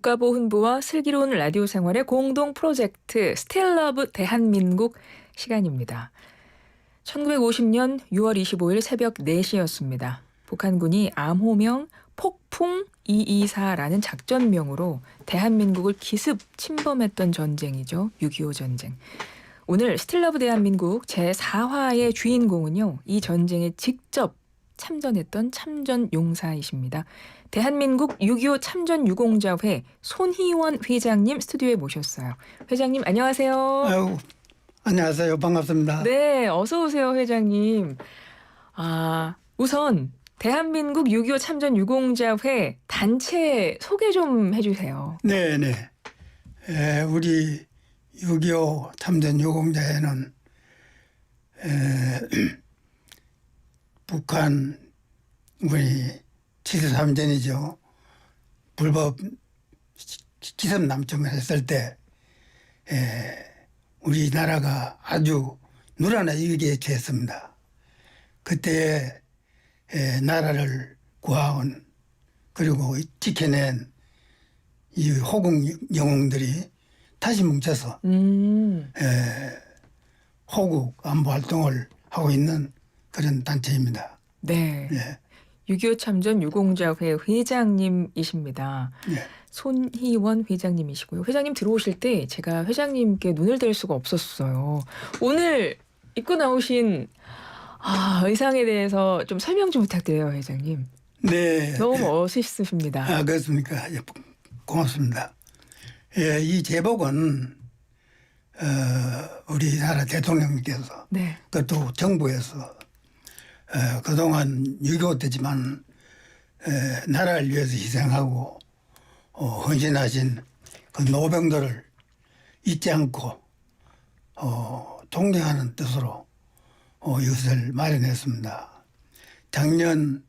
국가보훈부와 슬기로운 라디오 생활의 공동 프로젝트 스틸러브 대한민국 시간입니다. 1950년 6월 25일 새벽 4시였습니다. 북한군이 암호명 폭풍 224라는 작전명으로 대한민국을 기습 침범했던 전쟁이죠. 6.25 전쟁. 오늘 스틸러브 대한민국 제4화의 주인공은요. 이 전쟁에 직접 참전했던 참전용사이십니다. 대한민국 6.25 참전유공자회 손희원 회장님 스튜디오에 모셨어요. 회장님 안녕하세요. 아유, 안녕하세요. 반갑습니다. 네, 어서 오세요, 회장님. 우선 대한민국 6.25 참전유공자회 단체 소개 좀 해주세요. 네네. 우리 6.25 참전유공자회는 북한군이 73전이죠. 불법 기습 남침을 했을 때 우리나라가 아주 누라나 위기에 처했습니다. 그때 나라를 구하온 그리고 지켜낸 이 호국 영웅들이 다시 뭉쳐서 호국 안보 활동을 하고 있는 그런 단체입니다. 네. 예. 6.25 참전 유공자회 회장님이십니다. 예. 손희원 회장님이시고요. 회장님 들어오실 때 제가 회장님께 눈을 뗄 수가 없었어요. 오늘 입고 나오신 의상에 대해서 좀 설명 좀 부탁드려요, 회장님. 네. 너무 멋있으십니다. 그렇습니까? 예, 고맙습니다. 예, 이 제복은 우리나라 대통령께서 네. 그것도 정부에서 그동안 6.25 때지만 나라를 위해서 희생하고 헌신하신 그 노병들을 잊지 않고 동경하는 뜻으로 이것을 마련했습니다. 작년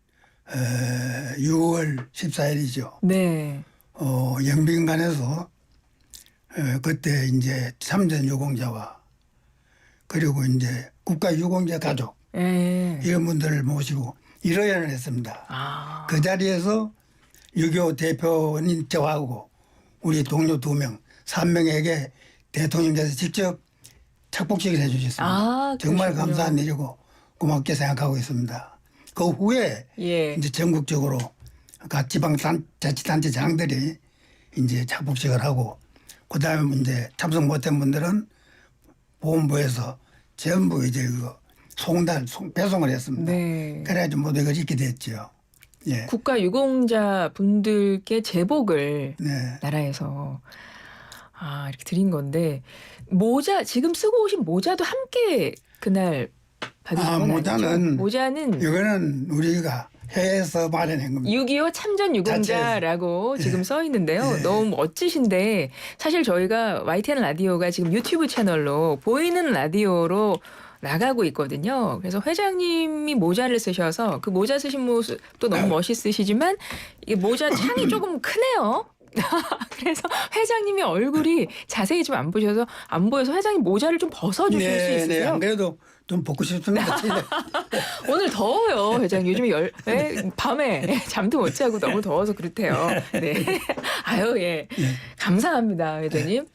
6월 14일이죠. 네. 영빈관에서 그때 이제 참전유공자와 그리고 이제 국가유공자 가족 이런 분들을 모시고 일회를 했습니다. 그 자리에서 6.25 대표인 저하고 우리 동료 2명, 3명에게 대통령께서 직접 착복식을 해주셨습니다. 정말 감사한 일이고 고맙게 생각하고 있습니다. 그 후에 이제 전국적으로 각 지방자치단체장들이 이제 착복식을 하고 그다음에 이제 참석 못한 분들은 보훈부에서 전부 이제 배송을 했습니다. 네. 그래야지 모두 이걸 잊게 됐죠. 예. 국가 유공자 분들께 제복을 네. 나라에서 이렇게 드린 건데 지금 쓰고 오신 모자도 함께 그날 받으신 건 아니죠? 모자는 이거는 우리가 해외에서 마련한 겁니다. 6.25 참전유공자라고 지금 써 있는데요. 네. 너무 멋지신데 사실 저희가 YTN 라디오가 지금 유튜브 채널로 보이는 라디오로 나가고 있거든요. 그래서 회장님이 모자를 쓰셔서 그 모자 쓰신 모습도 너무 멋있으시지만 이게 모자 창이 조금 크네요. 그래서 회장님이 얼굴이 자세히 좀 안 보여서 회장님 모자를 좀 벗어주실 수 있으세요? 네, 안 그래도 좀 벗고 싶습니다. 오늘 더워요, 회장님. 요즘에 밤에 잠도 못 자고 너무 더워서 그렇대요. 네. 감사합니다, 회장님.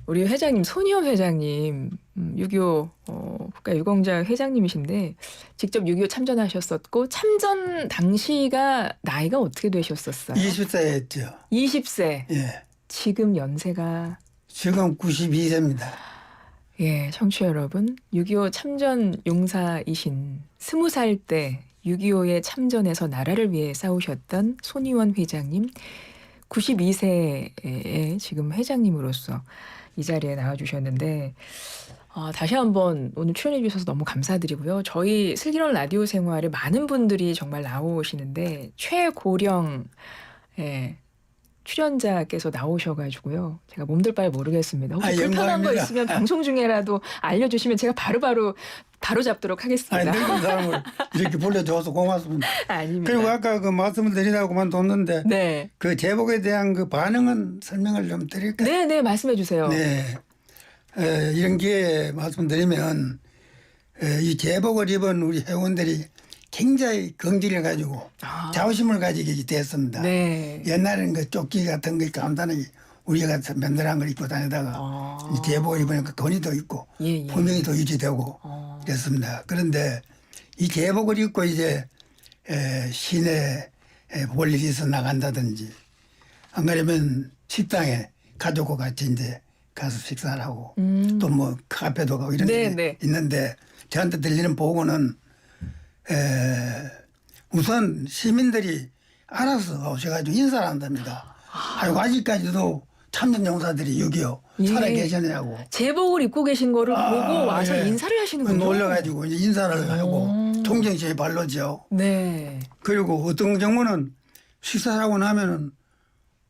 우리 회장님, 손희원 회장님, 6.25 국가유공자 회장님이신데 직접 6.25 참전하셨었고 참전 당시가 나이가 어떻게 되셨었어요? 20세였죠. 20세. 예. 지금 연세가? 지금 92세입니다. 예, 청취자 여러분, 6.25 참전 용사이신 20살 때 6.25에 참전해서 나라를 위해 싸우셨던 손희원 회장님, 92세의 지금 회장님으로서 이 자리에 나와주셨는데 다시 한번 오늘 출연해 주셔서 너무 감사드리고요. 저희 슬기로운 라디오 생활에 많은 분들이 정말 나오시는데 최고령 출연자께서 나오셔가지고요. 제가 몸둘 바를 모르겠습니다. 혹시 불편한 거 있으면 방송 중에라도 알려주시면 제가 바로 잡도록 하겠습니다. 늙은 사람을 이렇게 불러줘서 고맙습니다. 아닙니다. 그리고 아까 그 말씀을 드리라고만 뒀는데 네. 그 제복에 대한 그 반응은 설명을 좀 드릴까요? 네, 말씀해 주세요. 네. 이런 기회에 말씀드리면 이 제복을 입은 우리 회원들이 굉장히 긍지를 가지고 아. 자부심을 가지게 됐습니다. 네. 옛날에는 그 조끼 같은 거 간단하게 우리가 맨들한 걸 입고 다니다가 아. 이 제복을 입으니까 돈이 더 있고 예, 예. 분명히 더 유지되고 그랬습니다. 그런데 이 제복을 입고 이제 시내 볼 일이 있어 나간다든지 안 그러면 식당에 가족과 같이 이제 가서 식사를 하고 또 뭐 카페도 가고 이런 네, 게 네. 있는데 저한테 들리는 보고는 우선 시민들이 알아서 오셔가지고 인사를 한답니다. 아이고 아직까지도 참전용사들이 6.25 예. 살아 계시냐고 제복을 입고 계신 거를 보고 와서 예. 인사를 하시는군요. 놀러가지고 이제 인사를 하고 존경심이 발로죠. 네. 그리고 어떤 경우는 식사하고 나면은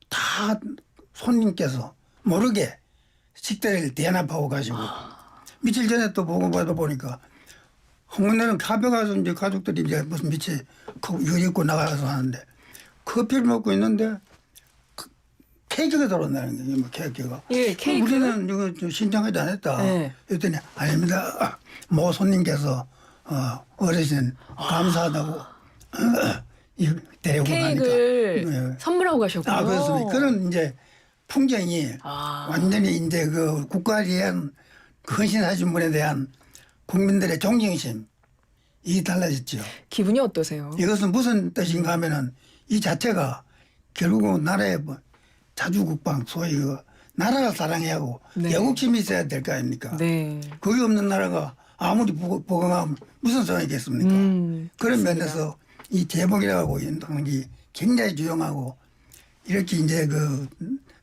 다 손님께서 모르게 식대를 대납하고 가시고 며칠 전에 또 보니까 홍문에는 카페 가서 이제 가족들이 이제 무슨 밑에 이거 입고 나가서 하는데 커피를 먹고 있는데 케이크가 들어온다는 거예요. 뭐 케이크가. 예, 케이크. 우리는 이거 좀 신청하지 않았다. 네. 그랬더니 아닙니다. 모 손님께서 어르신 감사하다고 이거 데리고 가니까. 케이크를 네. 선물하고 가셨군요. 아, 그렇습니다. 그런 이제 풍경이 완전히 이제 그 국가에 대한 그 헌신하신 분에 대한 국민들의 존경심 이 달라졌죠. 기분이 어떠세요? 이것은 무슨 뜻인가 하면은 이 자체가 결국은 나라의 뭐 자주국방 소위 그 나라를 사랑해야 하고 네. 애국심이 있어야 될 거 아닙니까? 네. 그게 없는 나라가 아무리 보강하면 무슨 소용이 있겠습니까? 그런 맞습니다. 면에서 이 제복이라고 하는 게 굉장히 중요하고 이렇게 이제 그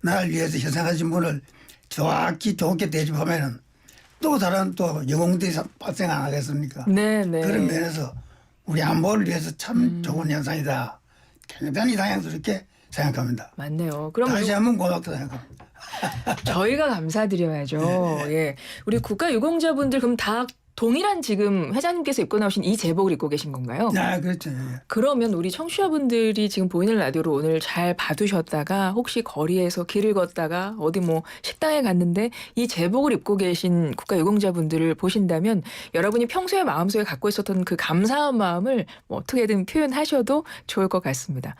나를 위해서 희생하신 분을 정확히 좋게 대접하면은 또 다른 또 영웅들이 발생 안 하겠습니까? 네, 네. 그런 면에서 우리 안보를 위해서 참 좋은 현상이다. 굉장히 다양스럽게 생각합니다. 맞네요. 그럼 다시 한번 고맙다 생각합니다. 저희가 감사드려야죠. 예. 우리 국가유공자분들 그럼 다 동일한 지금 회장님께서 입고 나오신 이 제복을 입고 계신 건가요? 아, 그렇죠. 예. 그러면 우리 청취자분들이 지금 보이는 라디오로 오늘 잘 봐두셨다가 혹시 거리에서 길을 걷다가 어디 뭐 식당에 갔는데 이 제복을 입고 계신 국가유공자분들을 보신다면 여러분이 평소에 마음속에 갖고 있었던 그 감사한 마음을 뭐 어떻게든 표현하셔도 좋을 것 같습니다.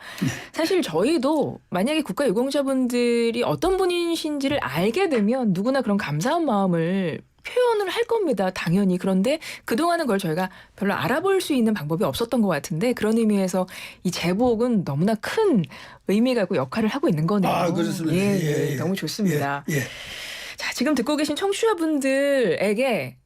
사실 저희도 만약에 국가유공자분들이 어떤 분이신지를 알게 되면 누구나 그런 감사한 마음을 표현을 할 겁니다. 당연히. 그런데 그동안은 그걸 저희가 별로 알아볼 수 있는 방법이 없었던 것 같은데 그런 의미에서 이 제복은 너무나 큰 의미가 있고 역할을 하고 있는 거네요. 아, 그렇습니다. 예, 너무 좋습니다. 예. 자, 지금 듣고 계신 청취자분들에게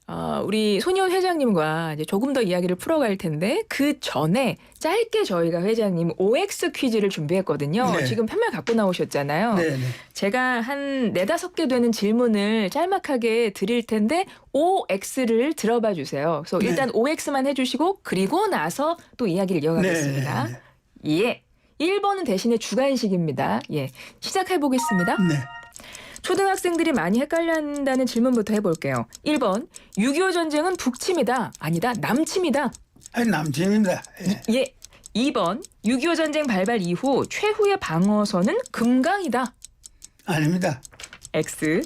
우리 손희원 회장님과 이제 조금 더 이야기를 풀어갈 텐데 그 전에 짧게 저희가 회장님 OX 퀴즈를 준비했거든요. 네. 지금 편말 갖고 나오셨잖아요. 네, 네. 제가 한 4-5개 되는 질문을 짤막하게 드릴 텐데 OX를 들어봐 주세요. 그래서 네. 일단 OX만 해주시고 그리고 나서 또 이야기를 이어가겠습니다. 네. 예. 1번은 대신에 주관식입니다. 예. 시작해 보겠습니다. 네. 초등학생들이 많이 헷갈려한다는 질문부터 해볼게요. 1번, 6.25 전쟁은 북침이다. 아니다, 남침이다. 아니, 남침입니다. 예. 예. 2번, 6.25 전쟁 발발 이후 최후의 방어선은 금강이다. 아닙니다. X.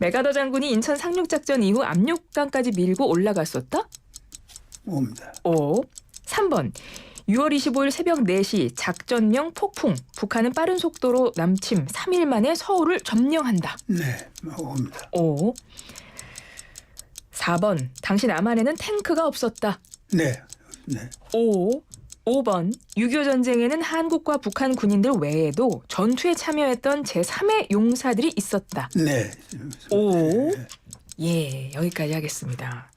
메가더 장군이 인천 상륙작전 이후 압록강까지 밀고 올라갔었다. 옵니다. O. 3번. 6월 25일 새벽 4시 작전명 폭풍. 북한은 빠른 속도로 남침 3일 만에 서울을 점령한다. 네, 옵니다. O. 4번. 당시 남한에는 탱크가 없었다. 네, 네. O. 5번. 6.25 전쟁에는 한국과 북한 군인들 외에도 전투에 참여했던 제3의 용사들이 있었다. 네. O. 예, 여기까지 하겠습니다.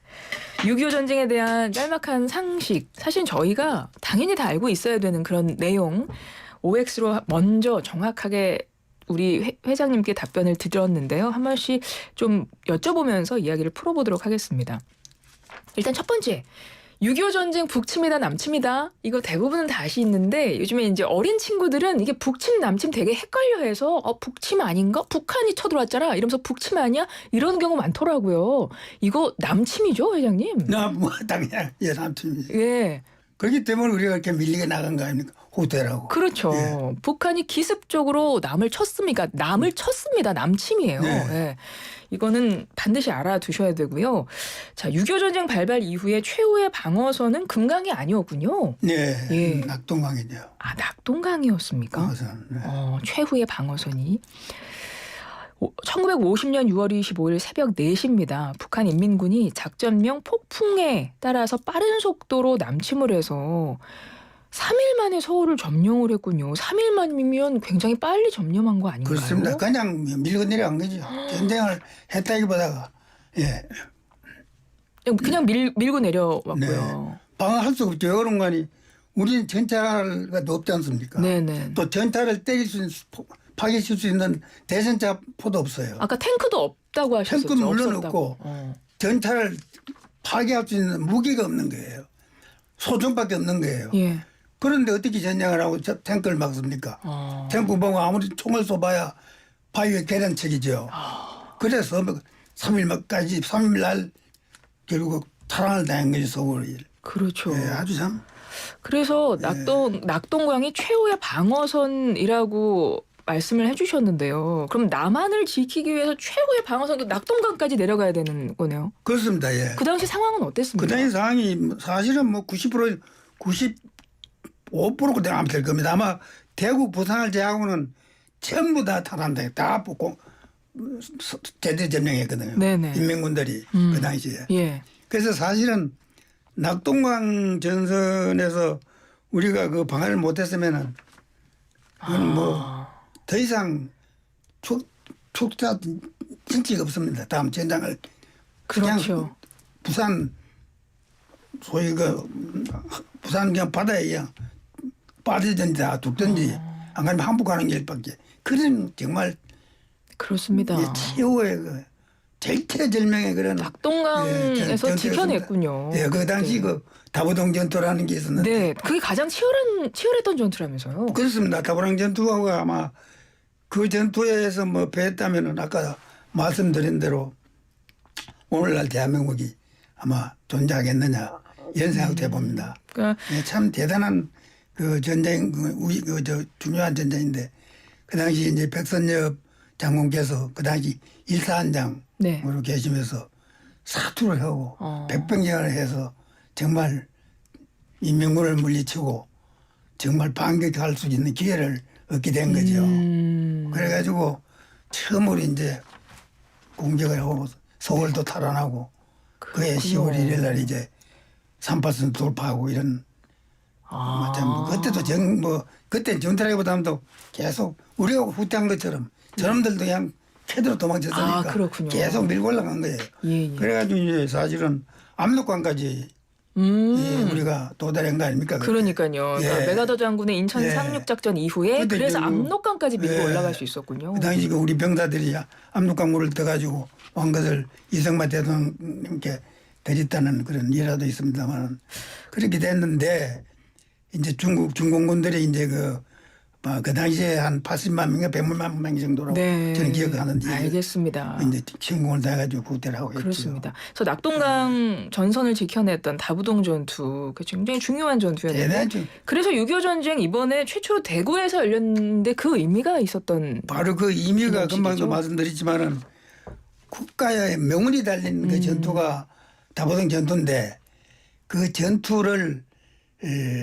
6.25 전쟁에 대한 짤막한 상식, 사실 저희가 당연히 다 알고 있어야 되는 그런 내용 OX로 먼저 정확하게 우리 회장님께 답변을 드렸는데요. 한 번씩 좀 여쭤보면서 이야기를 풀어보도록 하겠습니다. 일단 첫 번째, 6.25 전쟁 북침이다 남침이다 이거 대부분은 다 아시는데 요즘에 이제 어린 친구들은 이게 북침 남침 되게 헷갈려해서 북침 아닌가? 북한이 쳐들어왔잖아 이러면서 북침 아니야? 이런 경우 많더라고요. 이거 남침이죠, 회장님? 뭐 당연히 예, 남침입니다. 예. 그렇기 때문에 우리가 이렇게 밀리게 나간 거 아닙니까? 후퇴라고. 그렇죠. 예. 북한이 기습적으로 남을 쳤습니까? 남을 쳤습니다. 남침이에요. 네. 예. 이거는 반드시 알아두셔야 되고요. 자, 6.25 전쟁 발발 이후에 최후의 방어선은 금강이 아니었군요. 네, 예. 낙동강이죠. 아, 낙동강이었습니까? 방어선. 네. 최후의 방어선이 1950년 6월 25일 새벽 4시입니다. 북한 인민군이 작전명 폭풍에 따라서 빠른 속도로 남침을 해서 3일 만에 서울을 점령을 했군요. 3일 만이면 굉장히 빨리 점령한 거 아닌가요? 그렇습니다. 그냥 밀고 내려간 거죠. 전쟁을 했다기보다가 예. 그냥 밀고 내려왔고요. 방어할 수 없죠. 왜 그런 거니? 우리는 전차가 없지 않습니까? 네네. 또 전차를 때릴 수 있는 파괴칠 수 있는 대전차 포도 없어요. 아까 탱크도 없다고 하셨었죠. 탱크는 물론 없었다고. 없고 전차를 파괴할 수 있는 무기가 없는 거예요. 소총밖에 없는 거예요. 예. 그런데 어떻게 전쟁을 하고 탱크를 막습니까? 탱크 보고 아무리 총을 쏘봐야 바위에 계란책이죠. 그래서 3일까지 3일 날 결국 탈환을 당한 거죠. 서울을. 그렇죠. 예, 아주 참. 그래서 낙동강이 최후의 방어선이라고 말씀을 해주셨는데요. 그럼 남한을 지키기 위해서 최후의 방어선 낙동강까지 내려가야 되는 거네요. 그렇습니다. 예. 그 당시 상황은 어땠습니까? 그 당시 상황이 사실은 뭐 90%, 95% 그대로 하면 될 겁니다. 아마 대구, 부산을 제하고는 전부 다 탈환다. 다 뽑고 제대로 점령했거든요. 네네. 인민군들이 그 당시에. 예. 그래서 사실은 낙동강 전선에서 우리가 그 방어를 못했으면은 그건 뭐 더 이상 축사 진치가 없습니다. 다음 전장을 그냥 그렇죠. 부산 소위 그 부산 그냥 바다에 그냥 빠지든지 다 죽든지 안 그러면 한국 가는 길밖에 그런 정말 그렇습니다. 최후의 그 절체절명의 그런 낙동강에서 지켜냈군요. 예, 그 당시 네. 그 다부동 전투라는 게 있었는데 네, 그게 가장 치열했던 전투라면서요. 그렇습니다. 다부동 전투가 아마 그 전투에서 뭐 패했다면은 아까 말씀드린 대로 오늘날 대한민국이 아마 존재하겠느냐 이런 생각도 해봅니다. 그러니까 예, 참 대단한 그 전쟁, 저 중요한 전쟁인데 그 당시 이제 백선엽 장군께서 그 당시 일사단장으로 네. 계시면서 사투를 하고 백병전을 해서 정말 인민군을 물리치고 정말 반격할 수 있는 기회를 얻게 된 거죠. 그래가지고 처음으로 이제 공격을 하고 서울도 탈환하고 그해 10월 1일 날 이제 38선 돌파하고 이런 뭐 그때도 그때 전투라기보다도 계속 우리가 후퇴한 것처럼 저놈들도 그냥 캐드로 도망쳤으니까 그렇군요. 계속 밀고 올라간 거예요. 예. 그래가지고 이제 사실은 압록강까지 예, 우리가 도달한 거 아닙니까? 그때? 그러니까요. 그러니까 예. 메가더 장군의 인천 예. 상륙작전 이후에 그때 그래서 이제 압록강까지 밀고 예. 올라갈 수 있었군요. 그 당시 그 우리 병사들이 압록강물을 떠가지고 온 것을 이승만 대통령께 드렸다는 그런 일화도 있습니다만 그렇게 됐는데 이제 중공군들이 이제 그 당시에 한 80만 명인가 100만 명 정도로 네. 저는 기억하는데 알겠습니다. 이제 침공을 당해가지고 후퇴를 하고 그렇습니다. 그래서 낙동강 전선을 지켜냈던 다부동 전투, 그 굉장히 중요한 전투였는데, 대단하죠. 그래서 6.25 전쟁 이번에 최초로 대구에서 열렸는데 그 의미가 있었던. 바로 그 의미가 기념식이죠. 금방도 말씀드렸지만은 국가의 명운이 달린 그 전투가 다부동 전투인데 그 전투를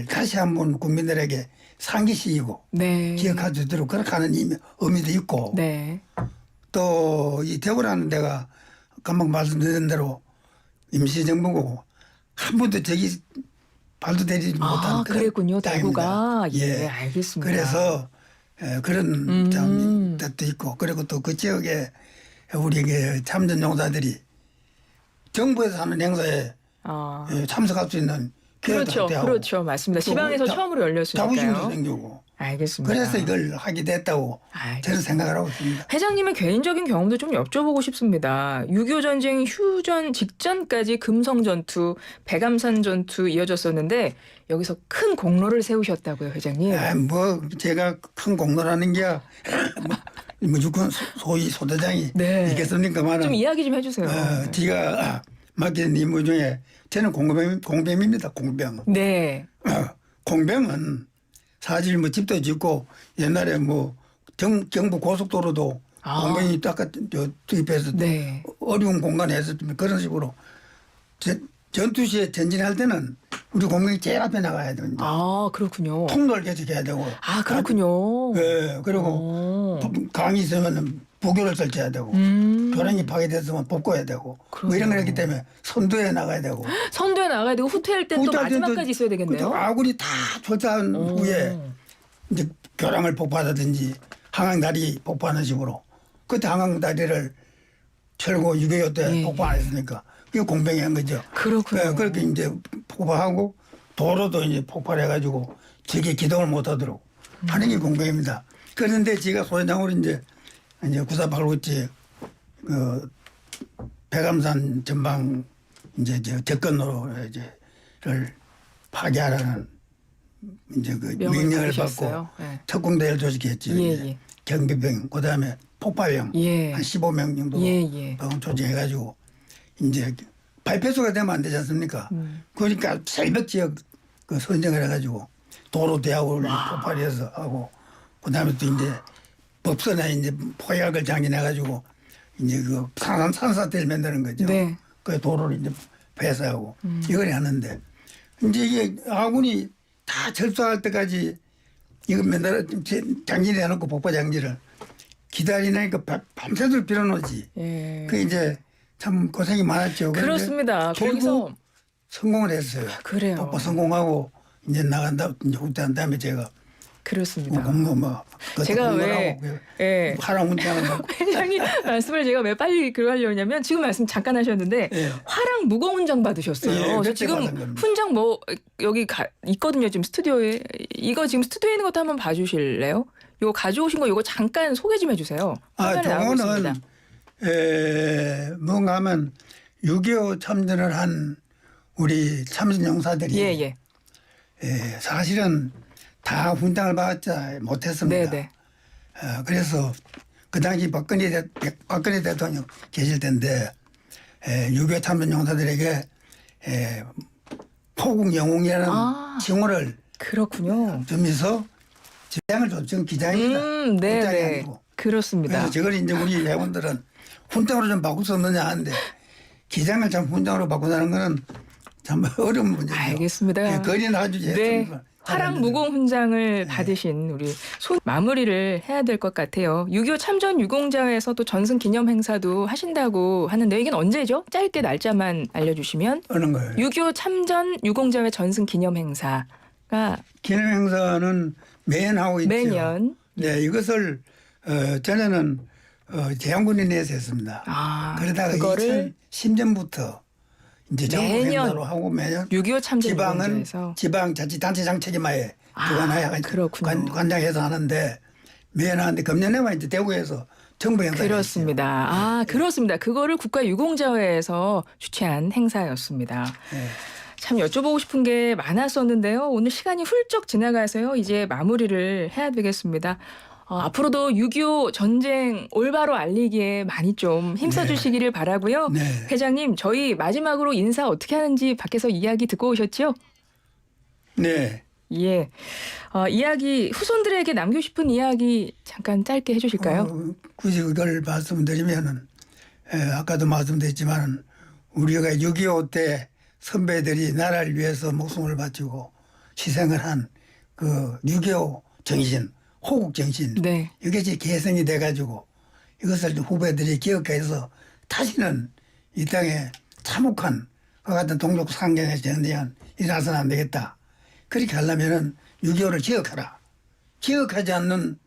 다시 한번 국민들에게 상기시키고 네. 기억할 수 있도록 그렇게 하는 의미도 있고 네. 또 이 대구라는 데가 금방 말씀드린 대로 임시정부고 한 번도 저기 발도 대리지 못한 그런 그랬군요. 대구가. 땅입니다. 예, 알겠습니다. 그래서 그런 참 뜻도 있고 그리고 또 그 지역에 우리 그 참전 용사들이 정부에서 하는 행사에 참석할 수 있는 기회도 그렇죠. 확대하고 그렇죠. 맞습니다. 지방에서 처음으로 자부심도 열렸으니까요. 생기고 알겠습니다. 그래서 이걸 하게 됐다고 알겠습니다. 저는 생각을 하고 있습니다. 회장님의 개인적인 경험도 좀 여쭤보고 싶습니다. 6.25 전쟁 휴전 직전까지 금성 전투, 백암산 전투 이어졌었는데 여기서 큰 공로를 세우셨다고요, 회장님. 뭐 제가 큰 공로라는 게 무조건 소위 소대장이 네. 있겠습니까만 좀 이야기 좀 해주세요. 제가 맡긴 임무 중에 저는 공병입니다. 공병. 네. 공병은 사실 뭐 집도 짓고 옛날에 뭐 경부 고속도로도 공병이 딱 투입해서 네. 어려운 공간에 했었지만 그런 식으로 전투 시에 전진할 때는 우리 공병이 제일 앞에 나가야 됩니다. 아, 그렇군요. 통로를 계속해야 되고. 아, 그렇군요. 예, 그리고 강이 있으면 부교를 설치해야 되고 교량이 파괴됐으면 복구해야 되고 뭐 이런 걸 했기 때문에 선두에 나가야 되고 선두에 나가야 되고 후퇴할 땐 또 후퇴할 때도 마지막까지 있어야 되겠네요. 그렇죠. 아군이 다 출사한 후에 이제 교량을 폭파하든지 항항다리 폭파하는 식으로 그때 항항다리를 철고 6.25 때 예. 폭파 안 했으니까 그게 공병이 한 거죠. 그렇군요. 예, 그렇게 이제 폭파하고 도로도 이제 폭발을 해가지고 저게 기동을 못 하도록 하는 게 공병입니다. 그런데 제가 소대장으로 이제 9489지 백암산 전방 이제 접근로를 파괴하라는 이제 그 명령을 받고 받으셨어요. 네. 특공대를 조직했죠. 예, 이제. 예. 경비병 그다음에 폭발병 예. 한 15명 정도 예. 조직해가지고 이제 발표소가 되면 안 되지 않습니까? 그러니까 새벽 지역 그 선정을 해가지고 도로 대학을 폭발해서 하고 그다음에 또 이제 법선에 이제 포약을 장인해가지고 이제 그 산사태를 만드는 거죠. 네. 그 도로를 이제 폐쇄하고 이걸 하는데 이제 이게 아군이 다 철수할 때까지 이거 맨날 장진을 해놓고 폭파 장지를 기다리니까 밤새도록 빌어놓지. 예. 그 이제 참 고생이 많았죠. 그런데 그렇습니다. 결국 거기서 성공을 했어요. 그래요. 폭파 성공하고 이제 나간다 이제 후퇴한 다음에 제가 그렇습니다. 제가 왜 예. 화랑 운전을 받고 회장님 말씀을 제가 왜 빨리 그러 하려냐면 지금 말씀 잠깐 하셨는데 예. 화랑 무공훈장 받으셨어요. 예, 그래서 그때 지금 받은 겁니다. 훈장 뭐 여기 있거든요. 지금 스튜디오에 이거 지금 스튜디오에 있는 것도 한번 봐주실래요? 이거 가져오신 거 이거 잠깐 소개 좀 해주세요. 화면에 나오고 있습니다. 저거는 뭔가 하면 6.25 참전을 한 우리 참전 용사들이 예. 사실은 다 훈장을 받지 못했습니다. 네네. 그래서 그 당시 박근혜 대통령 계실 텐데 6.25 참전 용사들에게 포국 영웅이라는 칭호를 그렇군요. 주면서 기장을 줬죠. 지금 기장입니다. 훈장이 네네. 아니고. 그렇습니다. 그래서 저걸 이제 우리 회원들은 훈장으로 좀 바꿀 수 없느냐 하는데 기장을 참 훈장으로 바꾼다는 거는 참 어려운 문제죠. 알겠습니다. 거리는 아주 네. 화랑 무공 훈장을 받으신 우리 마무리를 해야 될 것 같아요. 6.25 참전 유공자에서 또 전승 기념 행사도 하신다고 하는데 이게 언제죠? 짧게 날짜만 알려주시면. 어느 거예요? 6.25 참전 유공자회 전승 기념 행사가 기념 행사는 매년 하고 있죠. 매년. 네, 이것을 전에는 재향군이 내서 했습니다. 그러다가 그거를 2010년부터 이제 전국 행사로 하고 매년 6.25 참전 지방은 유공자에서 지방자치단체장 책임하에 그관하에 그렇군요. 관장해서 하는데 매년 하는데 금년에만 이제 대구에서 정부 행사 그렇습니다. 그렇습니다. 그거를 국가유공자회에서 주최한 행사였습니다. 네. 참 여쭤보고 싶은 게 많았었는데요. 오늘 시간이 훌쩍 지나가서요. 이제 마무리를 해야 되겠습니다. 앞으로도 6.25 전쟁 올바로 알리기에 많이 좀 힘써주시기를 바라고요. 네. 회장님, 저희 마지막으로 인사 어떻게 하는지 밖에서 이야기 듣고 오셨죠? 네. 예. 이야기 후손들에게 남기고 싶은 이야기 잠깐 짧게 해주실까요? 굳이 그걸 말씀드리면은 아까도 말씀드렸지만 우리가 6.25 때 선배들이 나라를 위해서 목숨을 바치고 희생을 한 그 6.25 정신, 호국 정신 네. 이것이 개성이 돼가지고 이것을 후배들이 기억해서 다시는 이 땅에 참혹한 그와 같은 동족 상경의 전쟁은 일어나서는 안 되겠다. 그렇게 하려면은 6.25를 기억하라. 기억하지 않는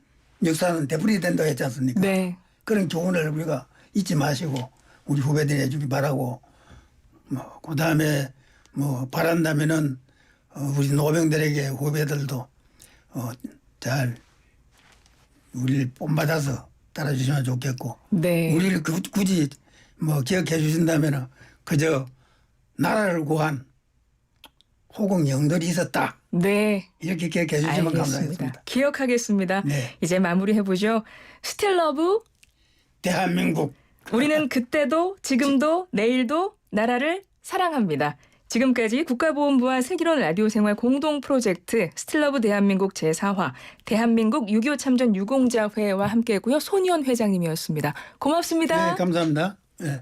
역사는 되풀이 된다고 했지 않습니까? 네. 그런 교훈을 우리가 잊지 마시고 우리 후배들이 해주기 바라고 그 다음에 바란다면은 우리 노병들에게 후배들도 잘 우리를 본받아서 따라주시면 좋겠고 네. 우리를 굳이 기억해 주신다면은 그저 나라를 구한 호국 영들이 있었다. 네. 이렇게 기억해 주시면 감사하겠습니다. 기억하겠습니다. 네. 이제 마무리해보죠. 스틸러브 대한민국 우리는 그때도 지금도 내일도 나라를 사랑합니다. 지금까지 국가보훈부와 슬기로운 라디오 생활 공동 프로젝트 스틸러브 대한민국 제4화 대한민국 6.25 참전 유공자회와 함께했고요. 손희원 회장님이었습니다. 고맙습니다. 네, 감사합니다. 네.